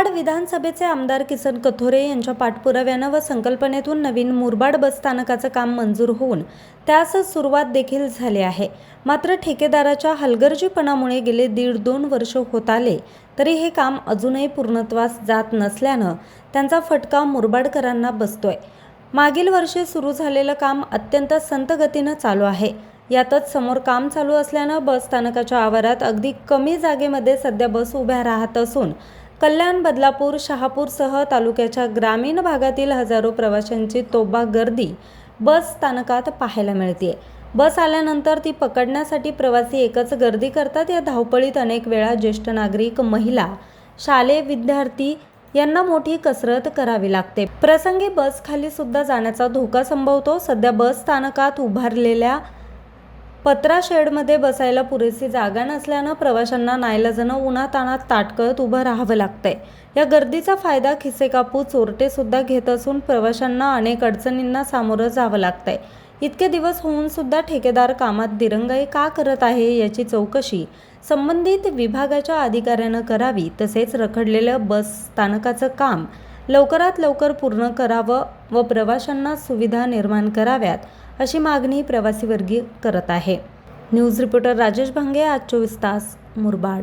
मुरबाड विधानसभेचे आमदार किसन कथोरे यांच्या पाठपुराव्यानं व संकल्पनेतून नवीन मुरबाड बस स्थानकाचं काम मंजूर होऊन त्यास सुरुवात देखील झाली आहे. मात्र ठेकेदाराच्या हलगर्जीपणामुळे गेले 1.5-2 वर्ष होत आले तरी हे काम अजूनही पूर्णत्वास जात नसल्यानं त्यांचा फटका मुरबाडकरांना बसतोय. मागील वर्षी सुरू झालेलं काम अत्यंत संथ गतीनं चालू आहे. यातच समोर काम चालू असल्यानं बस स्थानकाच्या आवारात अगदी कमी जागेमध्ये सध्या बस उभ्या राहत असून कल्याण, बदलापूर, शहापूरसह तालुक्याच्या ग्रामीण भागातील हजारो प्रवाशांची तोबा गर्दी बस स्थानकात पाहायला मिळते. बस आल्यानंतर ती पकडण्यासाठी प्रवासी एकच गर्दी करतात. या धावपळीत अनेक वेळा ज्येष्ठ नागरिक, महिला, शालेय विद्यार्थी यांना मोठी कसरत करावी लागते. प्रसंगी बस खाली सुद्धा जाण्याचा धोका संभवतो. सध्या बस स्थानकात उभारलेल्या पत्रा शेडमध्ये बसायला पुरेशी जागा नसल्यानं प्रवाशांना नाईलाजानं उन्हातान्हात ताटकळत उभं राहावं लागतंय. या गर्दीचा फायदा खिसेकापू चोरटे सुद्धा घेत असून प्रवाशांना अनेक अडचणींना सामोरं जावं लागतंय. इतके दिवस होऊन सुद्धा ठेकेदार कामात दिरंगाई का करत आहे याची चौकशी संबंधित विभागाच्या अधिकाऱ्यानं करावी. तसेच रखडलेलं बस स्थानकाचं काम लवकरात लवकर पूर्ण करावं व प्रवाशांना सुविधा निर्माण कराव्यात अशी मागणी प्रवासी वर्ग करत आहे. न्यूज रिपोर्टर राजेश भांगे, आज 24 तास, मुरबाड.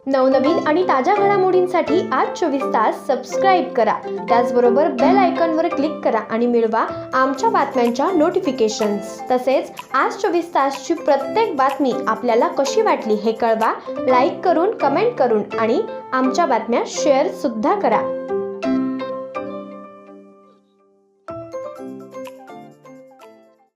नवनवीन आणि ताज्या घडामोडींसाठी आज 24 तास सबस्क्राईब करा. त्याचबरोबर बेल आयकॉनवर क्लिक करा आणि मिळवा आमच्या बातम्यांच्या नोटिफिकेशन्स. तसेच आज 24 तासची प्रत्येक बातमी आपल्याला कशी वाटली हे कळवा. लाईक करून, कमेंट करून आणि आमच्या बातम्या शेअर सुद्धा करा.